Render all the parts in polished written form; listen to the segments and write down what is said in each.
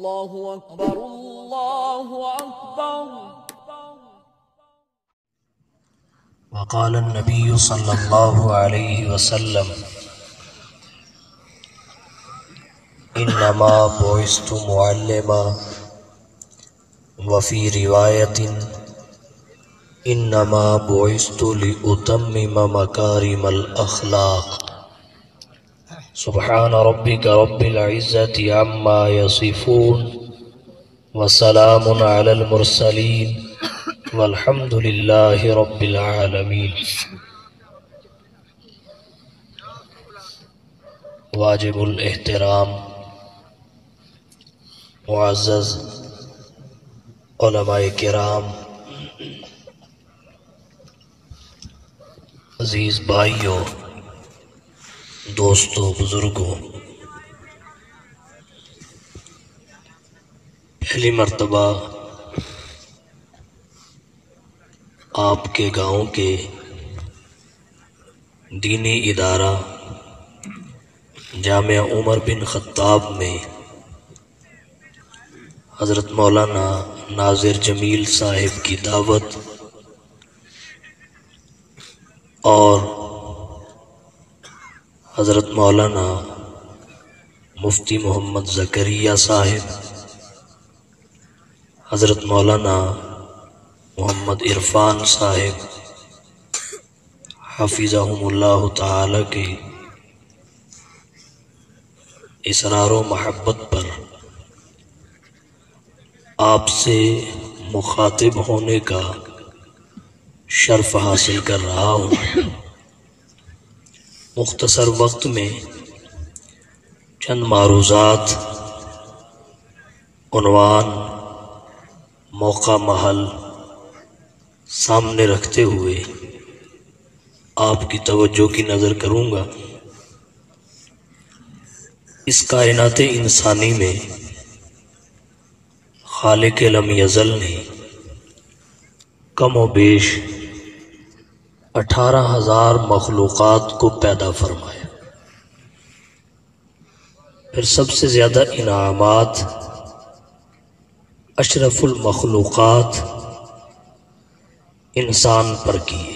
اللہ اکبر اللہ اکبر۔ وقال النبی صلی اللہ علیہ وسلم انما بعثت معلما، وفی روایت انما بعثت لأتمم مکارم الاخلاق۔ سبحان ربک رب العزت عما یصفون وسلام علی المرسلین والحمد للہ رب العالمین۔ واجب الاحترام معزز علمائےکرام، عزیز بھائیوں، دوستوں، بزرگوں، پہلی مرتبہ آپ کے گاؤں کے دینی ادارہ جامعہ عمر بن خطاب میں حضرت مولانا ناظر جمیل صاحب کی دعوت اور حضرت مولانا مفتی محمد زکریا صاحب، حضرت مولانا محمد عرفان صاحب حفظہم اللہ تعالی کے اصرار و محبت پر آپ سے مخاطب ہونے کا شرف حاصل کر رہا ہوں۔ مختصر وقت میں چند معروضات، عنوان، موقع، محل سامنے رکھتے ہوئے آپ کی توجہ کی نظر کروں گا۔ اس کائنات انسانی میں خالق لم یزل نے کم و بیش 18,000 مخلوقات کو پیدا فرمایا۔ پھر سب سے زیادہ انعامات اشرف المخلوقات انسان پر کیے۔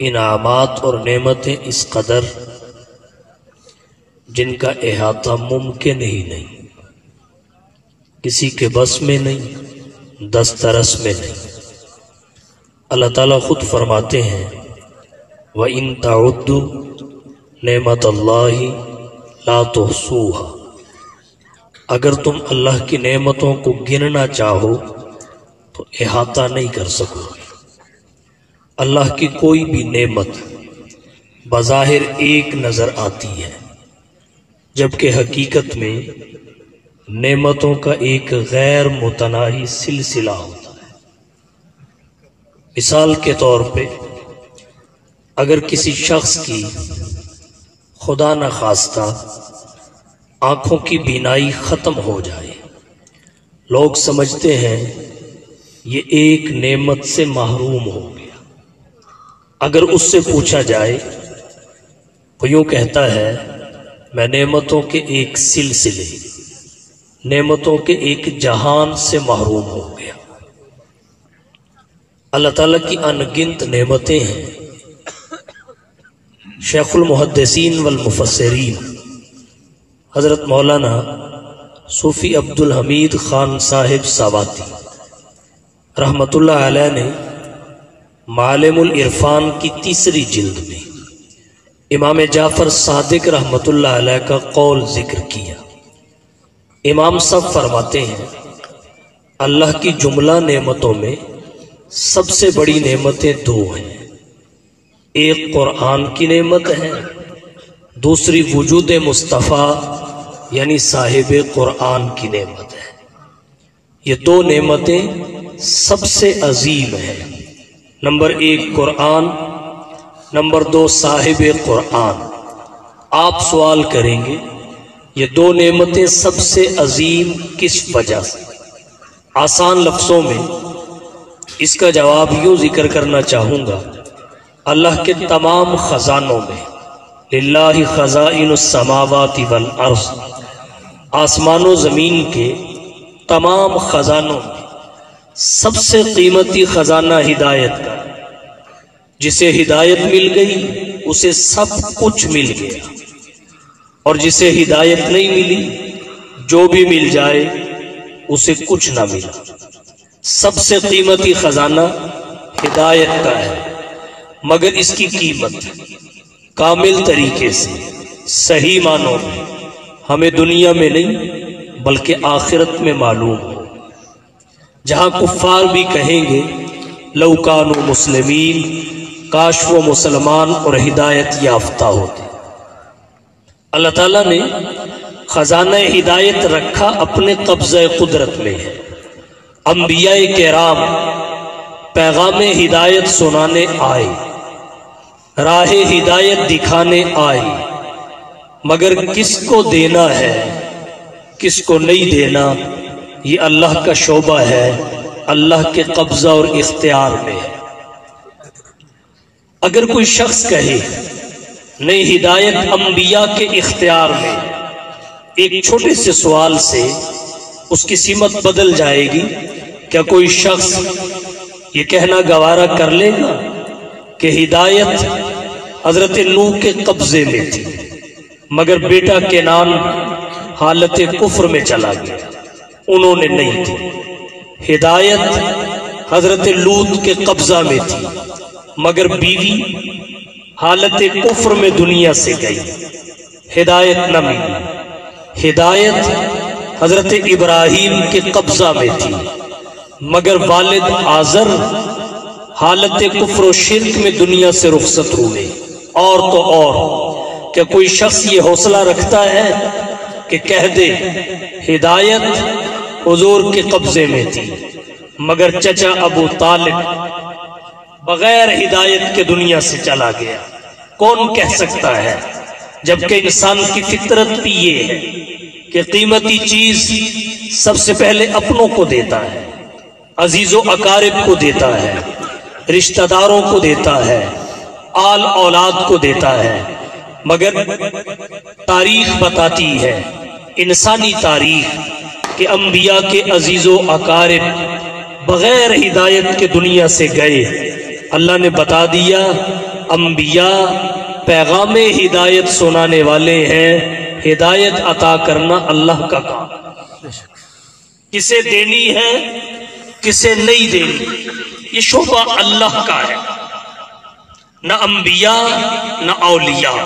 انعامات اور نعمتیں اس قدر جن کا احاطہ ممکن ہی نہیں، کسی کے بس میں نہیں، دسترس میں نہیں۔ اللہ تعالیٰ خود فرماتے ہیں وَإِن تَعُدُّوا نِعْمَتَ اللَّهِ لَا تُحْصُوهَا، اگر تم اللہ کی نعمتوں کو گننا چاہو تو احاطہ نہیں کر سکو گے۔ اللہ کی کوئی بھی نعمت بظاہر ایک نظر آتی ہے، جبکہ حقیقت میں نعمتوں کا ایک غیر متناہی سلسلہ ہوتا ہے۔ مثال کے طور پہ اگر کسی شخص کی خدا نخواستہ آنکھوں کی بینائی ختم ہو جائے، لوگ سمجھتے ہیں یہ ایک نعمت سے محروم ہو گیا۔ اگر اس سے پوچھا جائے وہ یوں کہتا ہے میں نعمتوں کے ایک سلسلے، نعمتوں کے ایک جہان سے محروم ہو گیا۔ اللہ تعالیٰ کی انگنت نعمتیں ہیں۔ شیخ المحدثین والمفسرین حضرت مولانا صوفی عبدالحمید خان صاحب ساواتی رحمت اللہ علیہ نے معالم العرفان کی 3 جلد میں امام جعفر صادق رحمت اللہ علیہ کا قول ذکر کیا۔ امام صاحب فرماتے ہیں اللہ کی جملہ نعمتوں میں سب سے بڑی نعمتیں 2 ہیں، ایک قرآن کی نعمت ہے، دوسری وجود مصطفیٰ یعنی صاحب قرآن کی نعمت ہے۔ یہ 2 نعمتیں سب سے عظیم ہیں، نمبر 1 قرآن، نمبر 2 صاحب قرآن۔ آپ سوال کریں گے یہ 2 نعمتیں سب سے عظیم کس وجہ سے؟ آسان لفظوں میں اس کا جواب یوں ذکر کرنا چاہوں گا، اللہ کے تمام خزانوں میں للہ خزائن السماوات والارض آسمان و زمین کے تمام خزانوں میں سب سے قیمتی خزانہ ہدایت کا ہے۔ جسے ہدایت مل گئی اسے سب کچھ مل گیا، اور جسے ہدایت نہیں ملی جو بھی مل جائے اسے کچھ نہ ملا۔ سب سے قیمتی خزانہ ہدایت کا ہے، مگر اس کی قیمت کامل طریقے سے صحیح معنوں میں ہمیں دنیا میں نہیں بلکہ آخرت میں معلوم ہو، جہاں کفار بھی کہیں گے لو کانوا مسلمین، کاش وہ مسلمان اور ہدایت یافتہ ہوتے۔ اللہ تعالیٰ نے خزانہ ہدایت رکھا اپنے قبضہ قدرت میں ہے۔ انبیاء کرام پیغام ہدایت سنانے آئے، راہ ہدایت دکھانے آئے، مگر کس کو دینا ہے کس کو نہیں دینا یہ اللہ کا شعبہ ہے، اللہ کے قبضہ اور اختیار میں ہے۔ اگر کوئی شخص کہے نہیں ہدایت انبیاء کے اختیار میں، ایک چھوٹے سے سوال سے اس کی سمت بدل جائے گی۔ کیا کوئی شخص یہ کہنا گوارا کر لے گا کہ ہدایت حضرت نوح کے قبضے میں تھی مگر بیٹا کینان حالت کفر میں چلا گیا، انہوں نے نہیں دی؟ ہدایت حضرت لوط کے قبضہ میں تھی مگر بیوی حالت کفر میں دنیا سے گئی، ہدایت نہ ملی۔ ہدایت حضرت ابراہیم کے قبضہ میں تھی مگر والد آزر حالت کفر و شرک میں دنیا سے رخصت ہوئے۔ اور تو اور کیا کوئی شخص یہ حوصلہ رکھتا ہے کہ کہہ دے ہدایت حضور کے قبضے میں تھی مگر چچا ابو طالب بغیر ہدایت کے دنیا سے چلا گیا؟ کون کہہ سکتا ہے؟ جبکہ انسان کی فطرت بھی یہ ہے کہ قیمتی چیز سب سے پہلے اپنوں کو دیتا ہے، عزیز و اقارب کو دیتا ہے، رشتہ داروں کو دیتا ہے، آل اولاد کو دیتا ہے، مگر تاریخ بتاتی ہے، انسانی تاریخ، کہ انبیاء کے عزیز و اقارب بغیر ہدایت کے دنیا سے گئے۔ اللہ نے بتا دیا انبیاء پیغام ہدایت سنانے والے ہیں، ہدایت عطا کرنا اللہ کا کام، کسے دینی ہے کسے نہیں دینی یہ شعبہ اللہ کا ہے، نہ انبیاء نہ اولیاء۔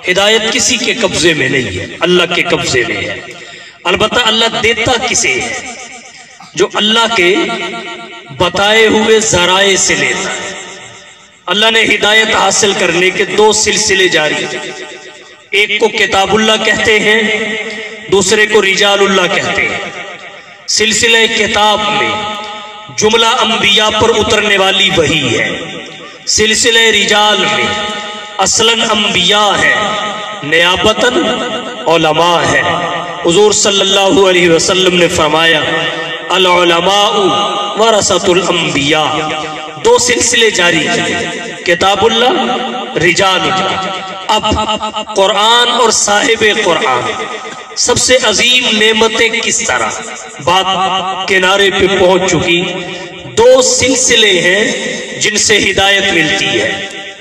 ہدایت کسی کے قبضے میں نہیں ہے، اللہ کے قبضے میں ہے۔ البتہ اللہ دیتا کسے ہے؟ جو اللہ کے بتائے ہوئے ذرائع سے لیتا ہے۔ اللہ نے ہدایت حاصل کرنے کے دو سلسلے جاری ہیں، ایک کو کتاب اللہ کہتے ہیں، دوسرے کو رجال اللہ کہتے ہیں۔ سلسلہ کتاب میں جملہ انبیاء پر اترنے والی وحی ہے، سلسلہ رجال میں اصلاً انبیاء ہے، نیابتاً علماء ہے۔ حضور صلی اللہ علیہ وسلم نے فرمایا العلماء ورثۃ الانبیاء، دو سلسلے جاری کیے، کتاب اللہ رجال اللہ۔ اب قرآن اور صاحب قرآن سب سے عظیم نعمتیں کس طرح بات کنارے پہ پہنچ چکی۔ دو سلسلے ہیں جن سے ہدایت ملتی ہے،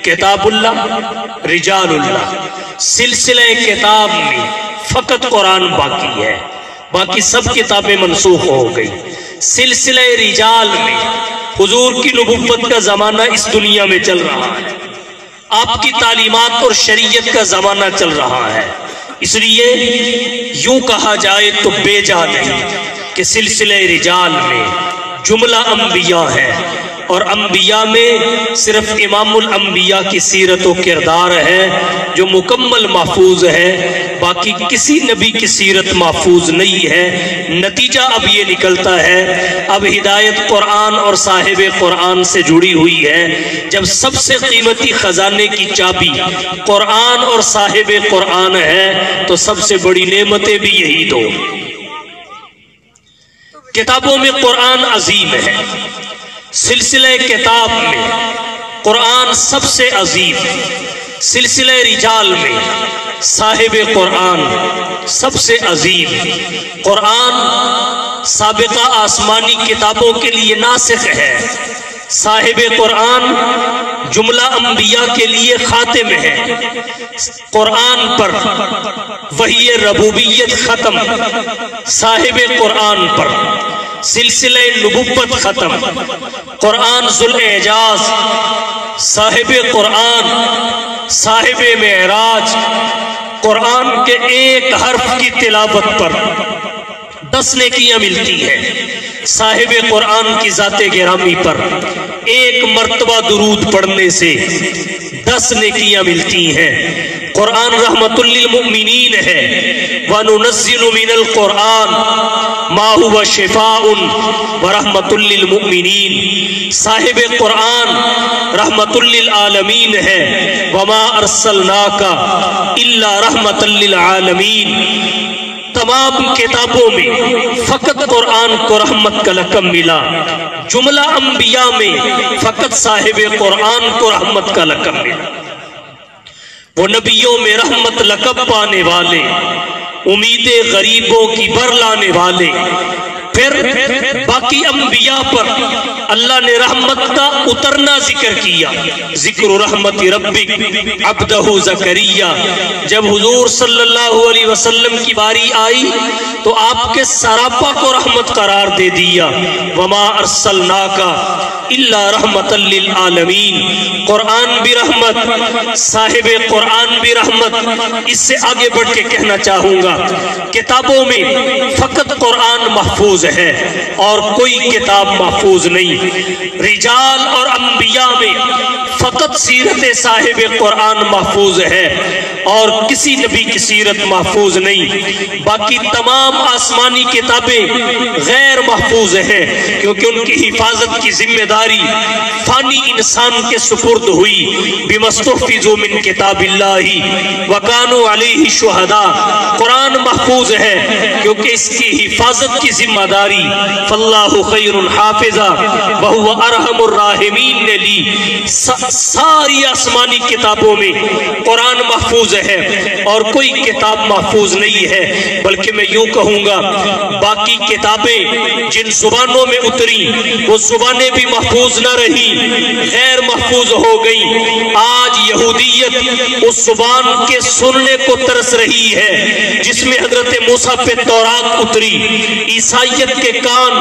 کتاب اللہ رجال اللہ۔ سلسلہ کتاب میں فقط قرآن باقی ہے، باقی سب کتابیں منسوخ ہو گئی۔ سلسلہ رجال میں حضور کی نبوت کا زمانہ اس دنیا میں چل رہا ہے، آپ کی تعلیمات اور شریعت کا زمانہ چل رہا ہے، اس لیے یوں کہا جائے تو بے جا نہیں کہ سلسلہ رجال میں جملہ انبیاء ہے، اور انبیاء میں صرف امام الانبیاء کی سیرت و کردار ہے جو مکمل محفوظ ہے، باقی کسی نبی کی سیرت محفوظ نہیں ہے۔ نتیجہ اب یہ نکلتا ہے اب ہدایت قرآن اور صاحب قرآن سے جڑی ہوئی ہے۔ جب سب سے قیمتی خزانے کی چابی قرآن اور صاحب قرآن ہے تو سب سے بڑی نعمتیں بھی یہی دو۔ کتابوں میں قرآن عظیم ہے، سلسلہ کتاب میں قرآن سب سے عظیم ہے، سلسلہ رجال میں صاحب قرآن سب سے عظیم، قرآن سابقہ آسمانی کتابوں کے لیے ناسخ ہے، صاحب قرآن جملہ انبیاء کے لیے خاتم ہے، قرآن پر وحی ربوبیت ختم، صاحب قرآن پر سلسلہ نبوت ختم، قرآن ذو الاعجاز، صاحب قرآن صاحب معراج، قرآن کے ایک حرف کی تلاوت پر 10 نیکیاں ملتی ہیں، صاحب قرآن کی ذات گرامی پر ایک مرتبہ درود پڑھنے سے 10 نیکیاں ملتی ہیں۔ قرآن رحمت للمؤمنین ہے، وَنُنَزِّلُ مِنَ الْقُرْآنِ مَا هُوَ شِفَاءٌ وَرَحْمَةٌ لِلْمُؤْمِنِينَ، صاحب قرآن رحمت للعالمین ہے، وَمَا أَرْسَلْنَاكَ إِلَّا رَحْمَةً لِلْعَالَمِينَ۔ تمام کتابوں میں فقط قرآن کو رحمت کا لقب ملا، جملہ انبیاء میں فقط صاحب قرآن کو رحمت کا لقب ملا۔ وہ نبیوں میں رحمت لقب پانے والے، امید غریبوں کی بر لانے والے، پھر باقی انبیاء پر اللہ نے رحمت کا اترنا ذکر کیا۔ ذکر رحمت ربک عبدہ زکریا، جب حضور صلی اللہ علیہ وسلم کی باری آئی تو آپ کے سراپا کو رحمت قرار دے دیا، وما ارسلناک الا رحمت للعالمین۔ قرآن بھی رحمت، صاحب قرآن بھی رحمت۔ اس سے آگے بڑھ کے کہنا چاہوں گا، کتابوں میں فقط قرآن محفوظ ہے اور کوئی کتاب محفوظ نہیں۔ رجال اور انبیاء میں فقط سیرت صاحب قرآن محفوظ ہے اور کسی نبی کی سیرت محفوظ نہیں۔ باقی تمام آسمانی کتابیں غیر محفوظ ہیں کیونکہ ان کی حفاظت کی ذمہ داری فانی انسان کے سپرد ہوئی۔ بِمَسْتُحْفِظُوا مِن کتاب اللہ وَكَانُوا عَلَيْهِ شُهَدَاء، قرآن محفوظ ہے کیونکہ اس کی حفاظت کی ذمہ داری فاللہ خیر حافظہ وہو ارحم الراحمین نے لی۔ ساری آسمانی کتابوں میں قرآن محفوظ ہے اور کوئی کتاب محفوظ نہیں ہے، بلکہ میں یوں کہوں گا باقی کتابیں جن زبانوں میں اتری وہ زبانیں بھی محفوظ نہ رہی، غیر محفوظ ہو گئی۔ آج یہودیت اس زبان کے سننے کو ترس رہی ہے جس میں حضرت موسیٰ پہ تورات اتری، عیسائیت کے کان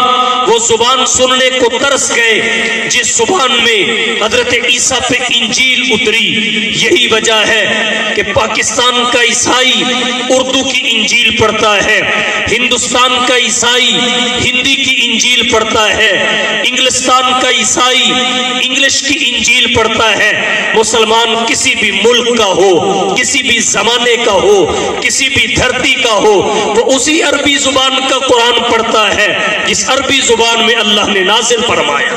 وہ زبان سننے کو ترس گئے جس زبان میں حضرت عیسیٰ پہ انجیل اتری۔ یہی وجہ ہے کہ پاکستان کا عیسائی اردو کی انجیل پڑھتا ہے، ہندوستان کا عیسائی ہندی کی انجیل پڑھتا ہے، انگلستان کا عیسائی انگلش کی انجیل پڑھتا ہے۔ مسلمان کسی بھی ملک کا ہو، کسی بھی زمانے کا ہو، کسی بھی دھرتی کا ہو، وہ اسی عربی زبان کا قرآن پڑھتا ہے جس عربی زبان میں اللہ نے نازل فرمایا۔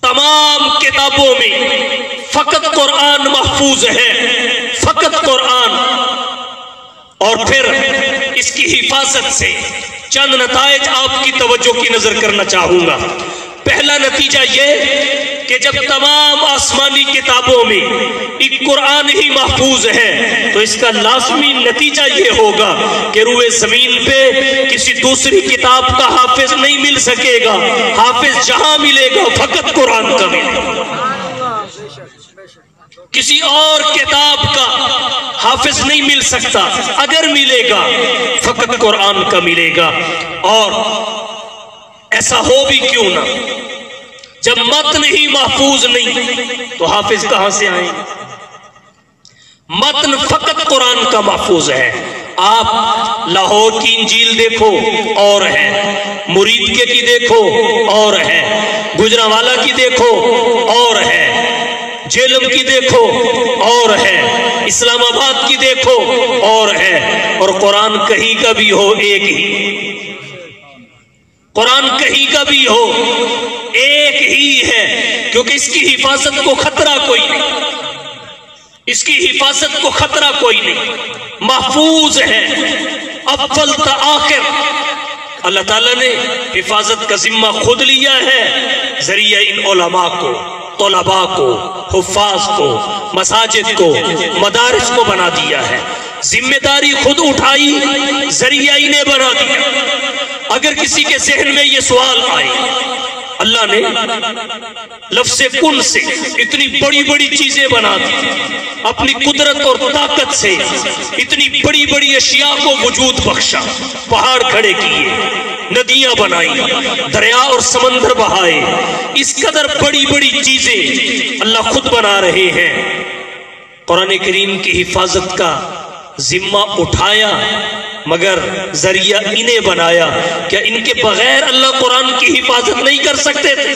تمام کتابوں میں فقط قرآن محفوظ ہے، فقط قرآن۔ اور پھر اس کی حفاظت سے چند نتائج آپ کی توجہ کی نظر کرنا چاہوں گا۔ پہلا نتیجہ یہ کہ جب تمام آسمانی کتابوں میں ایک قرآن ہی محفوظ ہے تو اس کا لازمی نتیجہ یہ ہوگا کہ روئے زمین پہ کسی دوسری کتاب کا حافظ نہیں مل سکے گا۔ حافظ جہاں ملے گا فقط قرآن کا ملے گا، کسی اور کتاب کا حافظ نہیں مل سکتا، اگر ملے گا فقط قرآن کا ملے گا۔ اور ایسا ہو بھی کیوں نہ، جب متن ہی محفوظ نہیں تو حافظ کہاں سے آئیں؟ متن فقط قرآن کا محفوظ ہے۔ آپ لاہور کی انجیل دیکھو اور ہے، مرید کے کی دیکھو اور ہے، گجرانوالہ کی دیکھو اور ہے، جیلم کی دیکھو اور ہے، اسلام آباد کی دیکھو اور ہے، اور قرآن کہیں کا بھی ہو ایک ہی، قرآن کہیں کا بھی ہو ایک ہی ہے، کیونکہ اس کی حفاظت کو خطرہ کوئی نہیں، اس کی حفاظت کو خطرہ کوئی نہیں، محفوظ ہے اول تا آخر۔ اللہ تعالیٰ نے حفاظت کا ذمہ خود لیا ہے ذریعہ ان علماء کو۔ طلباء کو، حفاظ کو، مساجد کو، مدارس کو بنا دیا ہے۔ ذمہ داری خود اٹھائی، ذریعہ انہیں بنا دیا۔ اگر کسی کے ذہن میں یہ سوال آئے، اللہ نے لفظ کن سے اتنی بڑی بڑی چیزیں بنا دی، اپنی قدرت اور طاقت سے اتنی بڑی بڑی اشیاء کو وجود بخشا، پہاڑ کھڑے کیے، ندیاں بنائی، دریا اور سمندر بہائے، اس قدر بڑی بڑی چیزیں اللہ خود بنا رہے ہیں۔ قرآن کریم کی حفاظت کا ذمہ اٹھایا مگر ذریعہ انہیں بنایا۔ کیا ان کے بغیر اللہ قرآن کی حفاظت نہیں کر سکتے تھے؟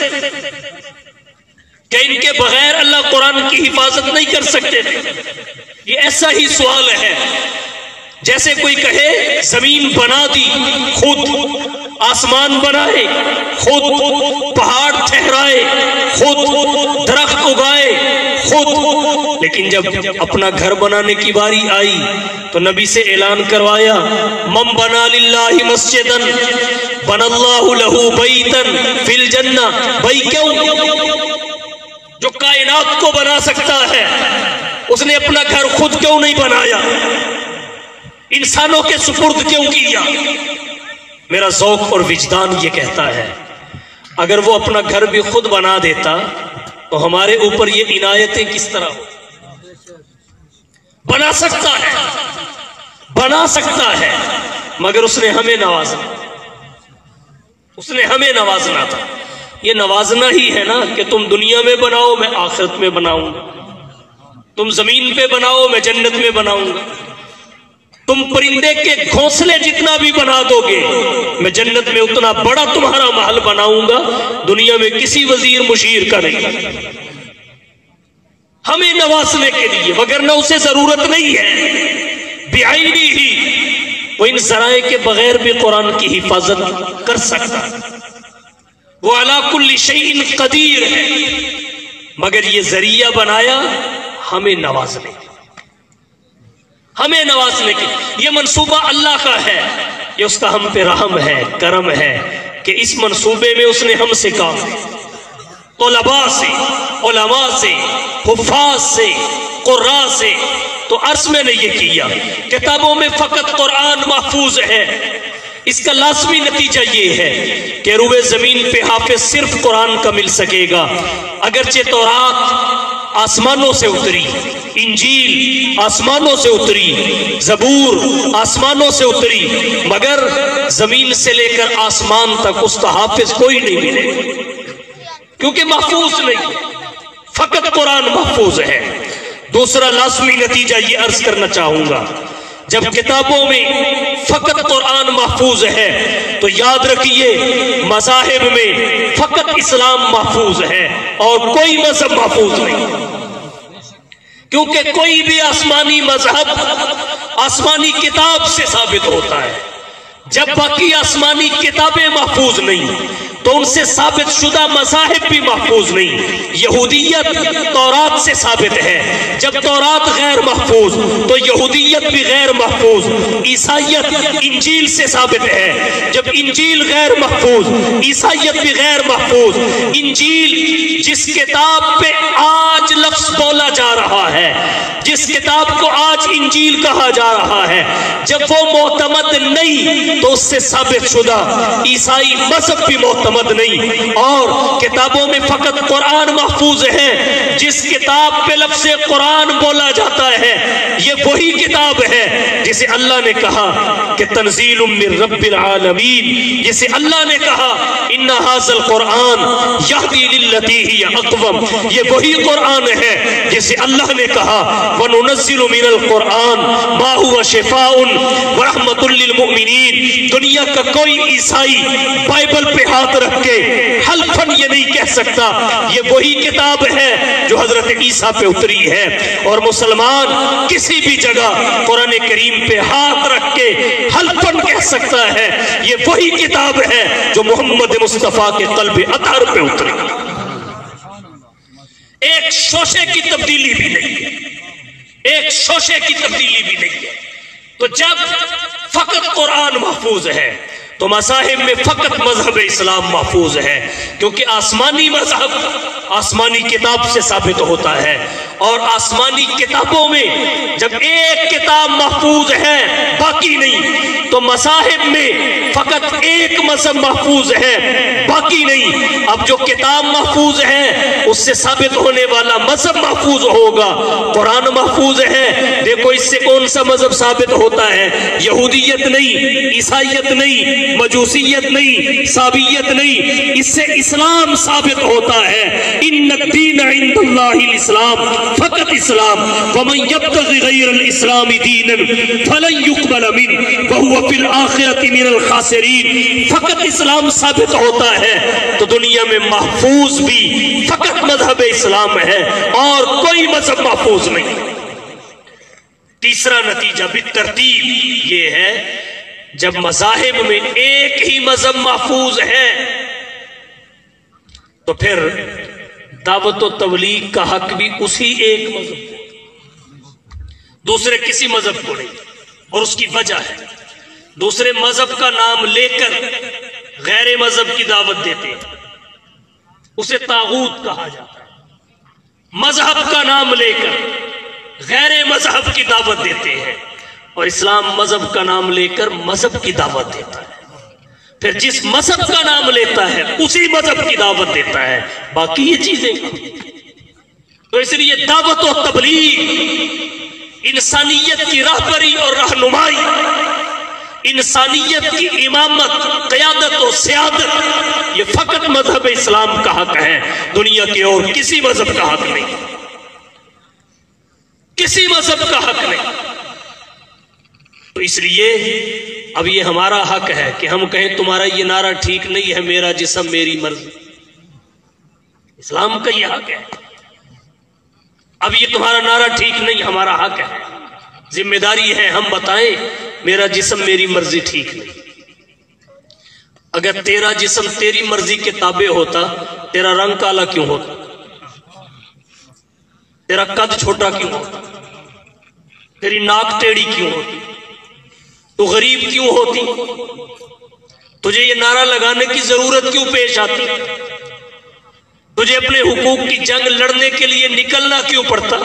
کیا ان کے بغیر اللہ قرآن کی حفاظت نہیں کر سکتے تھے؟ یہ ایسا ہی سوال ہے جیسے کوئی کہے زمین بنا دی خود، آسمان بنائے خود، پہاڑ ٹھہرائے خود، درخت اگائے خود، لیکن جب اپنا گھر بنانے کی باری آئی تو نبی سے اعلان کروایا من بنا للہ مسجدا بنا اللہ لہ بیتا فی الجنہ۔ بھائی کیوں؟ جو کائنات کو بنا سکتا ہے اس نے اپنا گھر خود کیوں نہیں بنایا؟ انسانوں کے سپرد کیوں کیا؟ میرا ذوق اور وجدان یہ کہتا ہے اگر وہ اپنا گھر بھی خود بنا دیتا تو ہمارے اوپر یہ عنایتیں کس طرح ہو؟ بنا سکتا ہے مگر اس نے ہمیں نوازنا تھا۔ یہ نوازنا ہی ہے نا کہ تم دنیا میں بناؤ میں آخرت میں بناؤں گا، تم زمین پہ بناؤ میں جنت میں بناؤں گا، تم پرندے کے گھونسلے جتنا بھی بنا دو گے میں جنت میں اتنا بڑا تمہارا محل بناؤں گا، دنیا میں کسی وزیر مشیر کا نہیں۔ ہمیں نوازنے کے لیے، وگرنہ اسے ضرورت نہیں ہے۔ بعینی ہی وہ ان ذرائع کے بغیر بھی قرآن کی حفاظت کر سکتا ہے، وہ علی کل شیء قدیر ہے، مگر یہ ذریعہ بنایا ہمیں نوازنے کے۔ یہ منصوبہ اللہ کا ہے، یہ اس کا ہم پہ رحم ہے، کرم ہے کہ اس منصوبے میں اس نے ہم سے کام طلباء سے، علماء سے، حفاظ سے، قراء سے تو عرض میں نے یہ کیا کتابوں میں فقط قرآن محفوظ ہے۔ اس کا لازمی نتیجہ یہ ہے کہ روئے زمین پہ حافظ صرف قرآن کا مل سکے گا، اگرچہ تورات آسمانوں سے اتری، انجیل آسمانوں سے اتری، زبور آسمانوں سے اتری، مگر زمین سے لے کر آسمان تک اس کا حافظ کوئی نہیں ملے کیونکہ محفوظ نہیں، فقط قرآن محفوظ ہے۔ دوسرا لازمی نتیجہ یہ عرض کرنا چاہوں گا، جب کتابوں میں فقط قرآن محفوظ ہے تو یاد رکھیے مذاہب میں فقط اسلام محفوظ ہے اور کوئی مذہب محفوظ نہیں، کیونکہ کوئی بھی آسمانی مذہب آسمانی کتاب سے ثابت ہوتا ہے، جب باقی آسمانی کتابیں محفوظ نہیں تو ان سے ثابت شدہ مذاہب بھی محفوظ نہیں۔ یہودیت تورات سے ثابت ہے، جب تورات غیر محفوظ تو یہودیت بھی غیر محفوظ۔ عیسائیت انجیل سے ثابت ہے، جب انجیل غیر محفوظ عیسائیت بھی غیر محفوظ۔ انجیل جس کتاب پہ آج لفظ بولا جا رہا ہے، جس کتاب کو آج انجیل کہا جا رہا ہے، جب وہ معتمد نہیں تو اس سے ثابت شدہ عیسائی مذہب بھی معتمد نہیں۔ اور کتابوں میں فقط قرآن محفوظ ہے، جس کتاب پہ لفظ قرآن بولا جاتا ہے یہ وہی کتاب ہے جسے اللہ نے کہا کہ تنزیل من رب العالمین، جسے اللہ نے کہا ان ھذا القرآن یہدی للتی ہی اقوم، یہ وہی قرآن ہے جسے اللہ نے کہا وننزل من القرآن ما هو شفاء ورحمۃ للمؤمنین۔ دنیا کا کوئی عیسائی بائبل پہ ہاتھ رکھ کے حلفاً یہ نہیں کہہ سکتا یہ وہی کتاب ہے جو حضرت عیسیٰ پہ اتری ہے، اور مسلمان کسی بھی جگہ قرآن کریم پہ ہاتھ رکھ کے حلفاً کہہ سکتا ہے یہ وہی کتاب ہے جو محمد مصطفیٰ کے قلب اطہر پہ اتری۔ ایک شوشے کی تبدیلی بھی نہیں ہے، ایک شوشے کی تبدیلی بھی نہیں ہے۔ تو جب فقط قرآن محفوظ ہے، تو مذاہب میں فقط مذہب اسلام محفوظ ہے، کیونکہ آسمانی مذہب آسمانی کتاب سے ثابت ہوتا ہے، اور آسمانی کتابوں میں جب ایک کتاب محفوظ ہے باقی نہیں، تو مذاہب میں فقط ایک مذہب محفوظ ہے باقی نہیں۔ اب جو کتاب محفوظ ہے اس سے ثابت ہونے والا مذہب محفوظ ہوگا۔ قرآن محفوظ ہے، دیکھو اس سے کون سا مذہب ثابت ہوتا ہے؟ یہودیت نہیں، عیسائیت نہیں، مجوسیت نہیں، صابیت نہیں، اس سے اسلام ثابت ہوتا ہے۔ ان الدین عند اللہ الاسلام، فقط اسلام۔ ومن یبتغی غیر الاسلام دینا فلن یقبل منہ وہو فی الآخرۃ من الخاسرین۔ فقط اسلام ثابت ہوتا ہے تو دنیا میں محفوظ بھی فقط مذہب اسلام ہے، اور کوئی مذہب محفوظ نہیں۔ تیسرا نتیجہ بالترتیب یہ ہے، جب مذاہب میں ایک ہی مذہب محفوظ ہے تو پھر دعوت و تبلیغ کا حق بھی اسی ایک مذہب کو، دوسرے کسی مذہب کو نہیں۔ اور اس کی وجہ ہے، دوسرے مذہب کا نام لے کر غیر مذہب کی دعوت دیتے ہیں، اسے طاغوت کہا جاتا ہے۔ مذہب کا نام لے کر غیر مذہب کی دعوت دیتے ہیں، اور اسلام مذہب کا نام لے کر مذہب کی دعوت دیتا ہے۔ پھر جس مذہب کا نام لیتا ہے اسی مذہب کی دعوت دیتا ہے، باقی یہ چیزیں۔ تو اس لیے دعوت و تبلیغ انسانیت کی رہبری اور رہنمائی، انسانیت کی امامت، قیادت و سیادت، یہ فقط مذہب اسلام کا حق ہے، دنیا کے اور کسی مذہب کا حق نہیں، کسی مذہب کا حق نہیں۔ تو اس لیے اب یہ ہمارا حق ہے کہ ہم کہیں تمہارا یہ نعرہ ٹھیک نہیں ہے، میرا جسم میری مرضی۔ اسلام کا یہ حق ہے، اب یہ تمہارا نعرہ ٹھیک نہیں، ہمارا حق ہے، ذمہ داری ہے ہم بتائیں میرا جسم میری مرضی ٹھیک نہیں۔ اگر تیرا جسم تیری مرضی کے تابع ہوتا، تیرا رنگ کالا کیوں ہوتا؟ تیرا قد چھوٹا کیوں ہوتا؟ تیری ناک ٹیڑھی کیوں ہوتی؟ تو غریب کیوں ہوتی؟ تجھے یہ نعرہ لگانے کی ضرورت کیوں پیش آتی؟ تجھے اپنے حقوق کی جنگ لڑنے کے لیے نکلنا کیوں پڑتا؟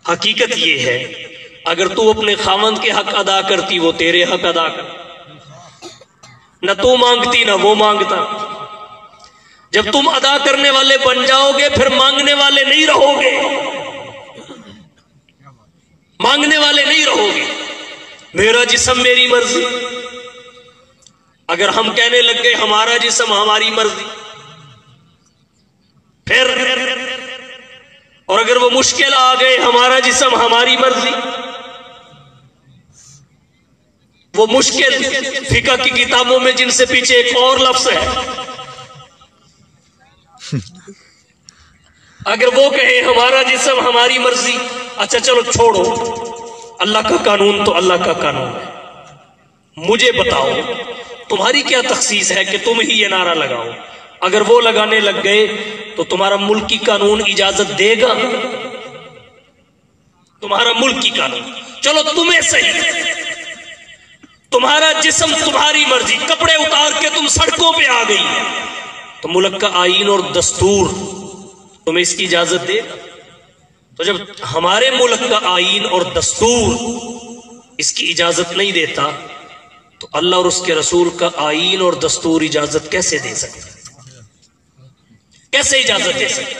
حقیقت یہ ہے، اگر تو اپنے خاوند کے حق ادا کرتی، وہ تیرے حق ادا کرتا، نہ تو مانگتی نہ وہ مانگتا۔ جب تم ادا کرنے والے بن جاؤ گے پھر مانگنے والے نہیں رہو گے، مانگنے والے نہیں رہو گے۔ میرا جسم میری مرضی، اگر ہم کہنے لگ گئے ہمارا جسم ہماری مرضی، پھر اور اگر وہ مشکل آ گئے ہمارا جسم ہماری مرضی، وہ مشکل فقہ کی کتابوں میں جن سے پیچھے ایک اور لفظ ہے، اگر وہ کہے ہمارا جسم ہماری مرضی، اچھا چلو چھوڑو، اللہ کا قانون تو اللہ کا قانون ہے، مجھے بتاؤ تمہاری کیا تخصیص ہے کہ تم ہی یہ نعرہ لگاؤ؟ اگر وہ لگانے لگ گئے تو تمہارا ملکی قانون اجازت دے گا؟ تمہارا ملکی قانون، چلو تمہیں صحیح، تمہارا جسم تمہاری مرضی، کپڑے اتار کے تم سڑکوں پہ آ گئی، تو ملک کا آئین اور دستور تمہیں اس کی اجازت دے گا؟ تو جب ہمارے ملک کا آئین اور دستور اس کی اجازت نہیں دیتا تو اللہ اور اس کے رسول کا آئین اور دستور اجازت کیسے دے سکتا؟ کیسے اجازت دے سکتا؟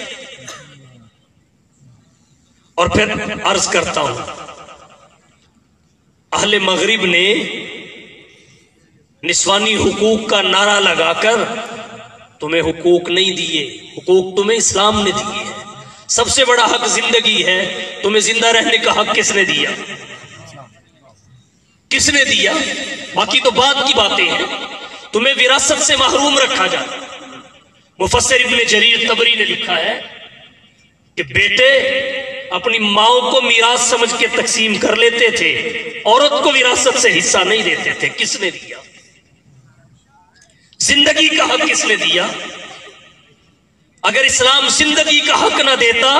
اور پھر عرض کرتا ہوں، اہل مغرب نے نسوانی حقوق کا نعرہ لگا کر تمہیں حقوق نہیں دیے، حقوق تمہیں اسلام نے دیے ہیں۔ سب سے بڑا حق زندگی ہے، تمہیں زندہ رہنے کا حق کس نے دیا؟ کس نے دیا؟ باقی تو بعد کی باتیں ہیں، تمہیں وراثت سے محروم رکھا جائے۔ مفسر ابن جریر طبری نے لکھا ہے کہ بیٹے اپنی ماؤں کو میراث سمجھ کے تقسیم کر لیتے تھے، عورت کو وراثت سے حصہ نہیں دیتے تھے۔ کس نے دیا؟ زندگی کا حق کس نے دیا؟ اگر اسلام زندگی کا حق نہ دیتا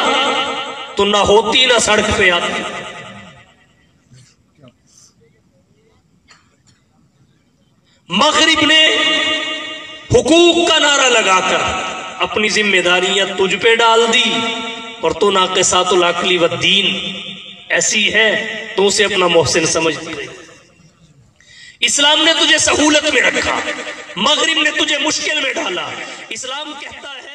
تو نہ ہوتی نہ سڑک پہ آتی۔ مغرب نے حقوق کا نعرہ لگا کر اپنی ذمہ داریاں تجھ پہ ڈال دی، اور تو ناقصات العقل والدین ایسی ہے تو اسے اپنا محسن سمجھتی رہی۔ اسلام نے تجھے سہولت میں رکھا، مغرب نے تجھے مشکل میں ڈالا۔ اسلام کہتا ہے